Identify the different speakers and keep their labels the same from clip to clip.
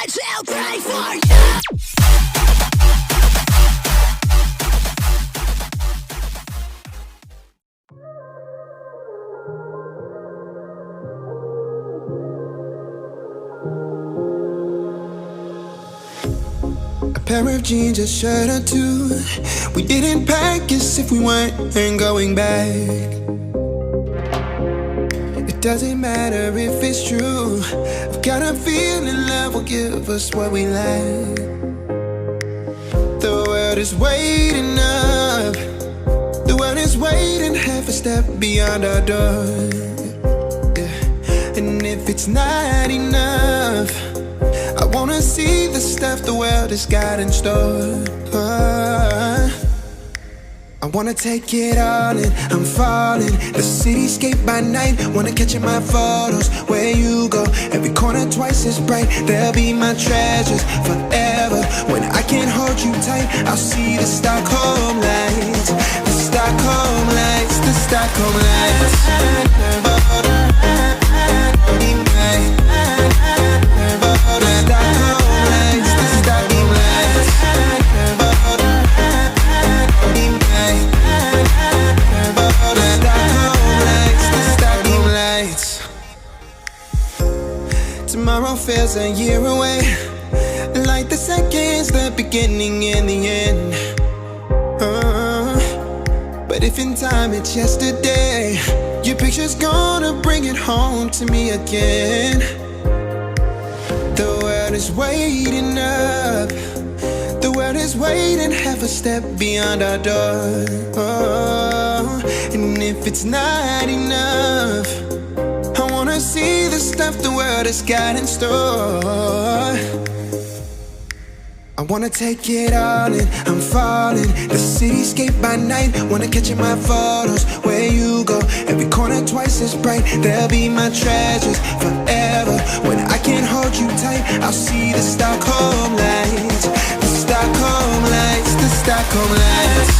Speaker 1: I'll pray for you.
Speaker 2: A pair of jeans, a shirt or two. We didn't pack as if we weren't going back. It doesn't matter if it's true. I've got a feeling love will give us what we lack. The world is waiting up. The world is waiting half a step beyond our door. Yeah. And if it's not enough, I wanna see the stuff the world has got in store. I wanna take it all in, I'm falling. The cityscape by night, wanna catch in my photos. Where you go, every corner twice as bright. They'll be my treasures forever. When I can't hold you tight, I'll see the Stockholm lights. The Stockholm lights, the Stockholm lights. Tomorrow feels a year away, like the seconds, the beginning and the end. But if in time it's yesterday, your picture's gonna bring it home to me again. The world is waiting up. The world is waiting half a step beyond our door. And if it's not enough, I wanna see the stuff the world has got in store. I wanna take it all in, I'm falling. The cityscape by night, wanna catch in my photos. Where you go, every corner twice as bright. They'll be my treasures forever. When I can't hold you tight, I'll see the Stockholm lights. The Stockholm lights, the Stockholm lights.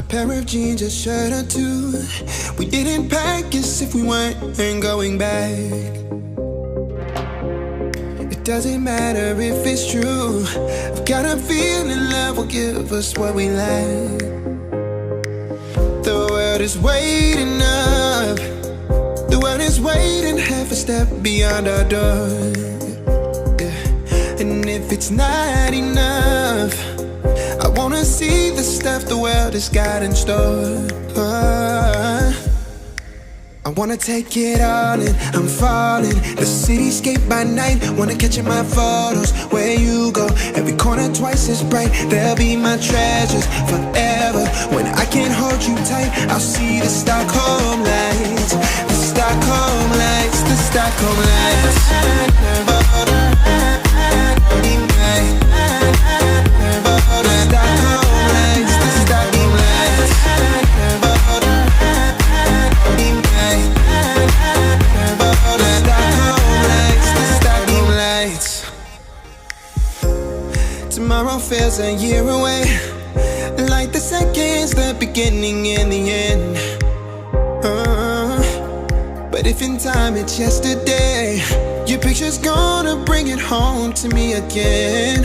Speaker 2: Pair of jeans, a shirt or two. We didn't pack as if we weren't going back. It doesn't matter if it's true. I've got a feeling love will give us what we lack. The world is waiting up. The world is waiting half a step beyond our door. Yeah. And if it's not enough, I wanna see the stuff the world has got in store. I wanna take it all in, I'm falling. The cityscape by night, wanna catch in my photos. Where you go, every corner twice as bright. They'll be my treasures forever. When I can't hold you tight, I'll see the Stockholm lights. The Stockholm lights, the Stockholm lights. Tomorrow feels a year away, like the seconds, the beginning and the end. But if in time it's yesterday, your picture's gonna bring it home to me again.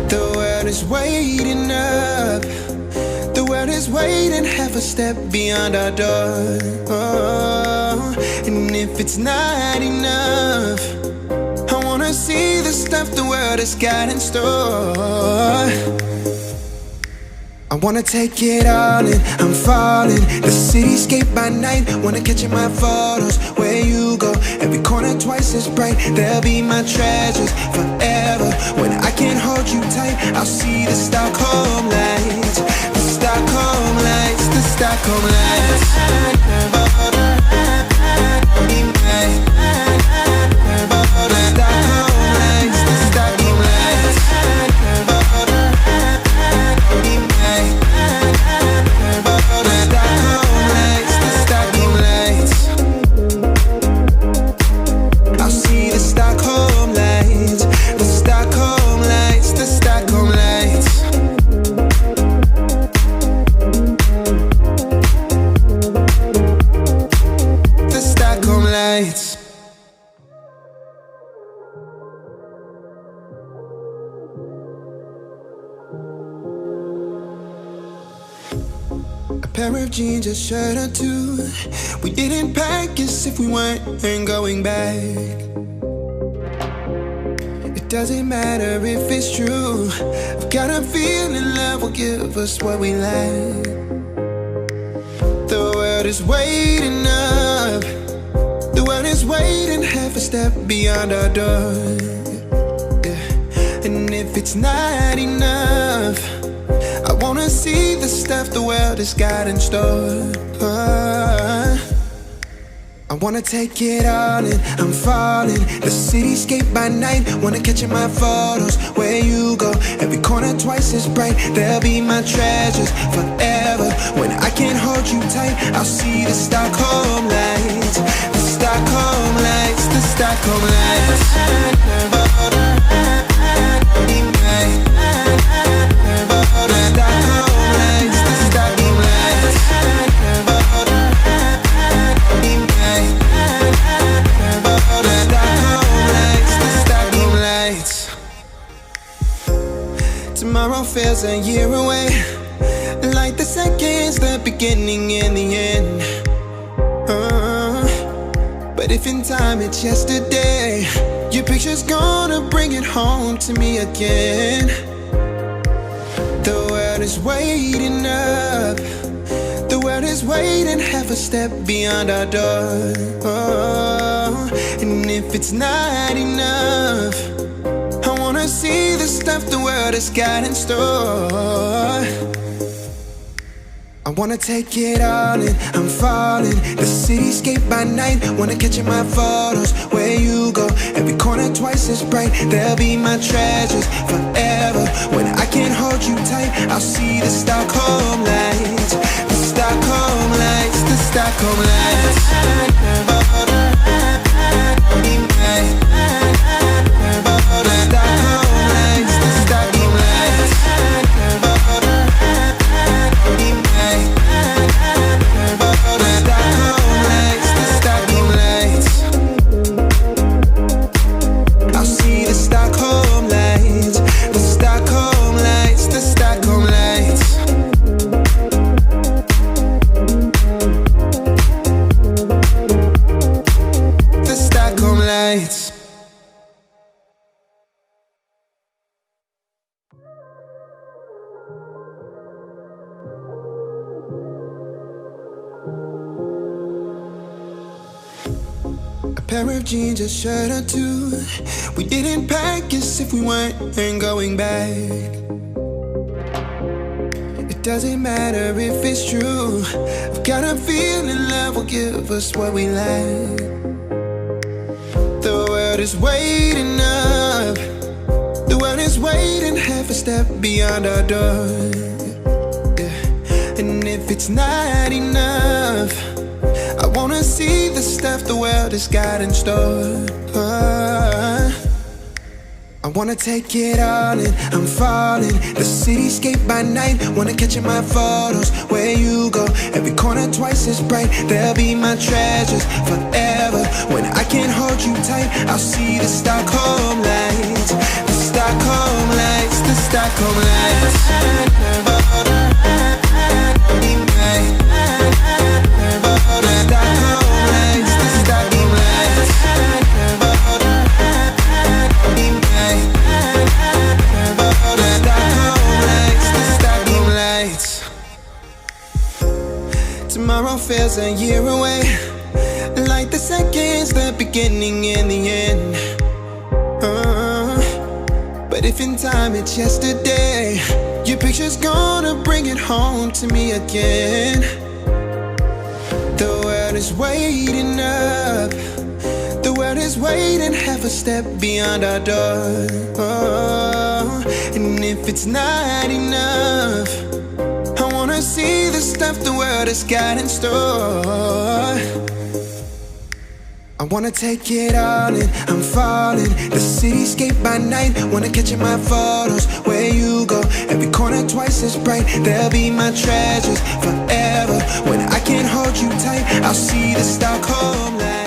Speaker 2: The world is waiting up. The world is waiting half a step beyond our door. And if it's not enough, I wanna see the stuff the world has got in store. I wanna take it all in, I'm falling. The cityscape by night, wanna catch in my photos. Where you go, every corner twice as bright. They'll be my treasures forever. I'll see the Stockholm lights, the Stockholm lights, the Stockholm lights. Pair of jeans, a shirt or two. We didn't pack as if we weren't going back. It doesn't matter if it's true. I've got a feeling love will give us what we lack. The world is waiting up. The world is waiting half a step beyond our door. Yeah. And if it's not enough, I wanna see the stuff the world has got in store. I wanna take it all in, I'm falling. The cityscape by night, wanna catch in my photos. Where you go, every corner twice as bright. They'll be my treasures forever. When I can't hold you tight, I'll see the Stockholm lights, the Stockholm lights, the Stockholm lights. Tomorrow feels a year away, like the seconds, the beginning and the end. But if in time it's yesterday, your picture's gonna bring it home to me again. The world is waiting up. The world is waiting half a step beyond our door. And if it's not enough, I wanna see the stuff the world has got in store. I wanna take it all in, I'm falling. The cityscape by night, wanna catch in my photos. Where you go, every corner twice as bright. They'll be my treasures forever. When I can't hold you tight, I'll see the Stockholm lights, the Stockholm lights, the Stockholm lights. Pair of jeans, a shirt or two. We didn't pack as if we weren't going back. It doesn't matter if it's true. I've got a feeling love will give us what we lack. The world is waiting up. The world is waiting half a step beyond our door. Yeah. And if it's not enough, I wanna see the stuff the world has got in store. I wanna take it all in, I'm falling. The cityscape by night, wanna catch in my photos. Where you go, every corner twice as bright. They'll be my treasures forever. When I can't hold you tight, I'll see the Stockholm lights, the Stockholm lights, the Stockholm lights. Tomorrow feels a year away, like the seconds, the beginning and the end. But But if in time it's yesterday, your picture's gonna bring it home to me again. The world is waiting up. The world is waiting half a step beyond our door. Oh, and if it's not enough, I wanna see the stuff the world has got in store. I wanna take it all in, I'm falling. The cityscape by night, wanna catch in my photos. Where you go, every corner twice as bright. They'll be my treasures forever. When I can't hold you tight, I'll see the Stockholm light.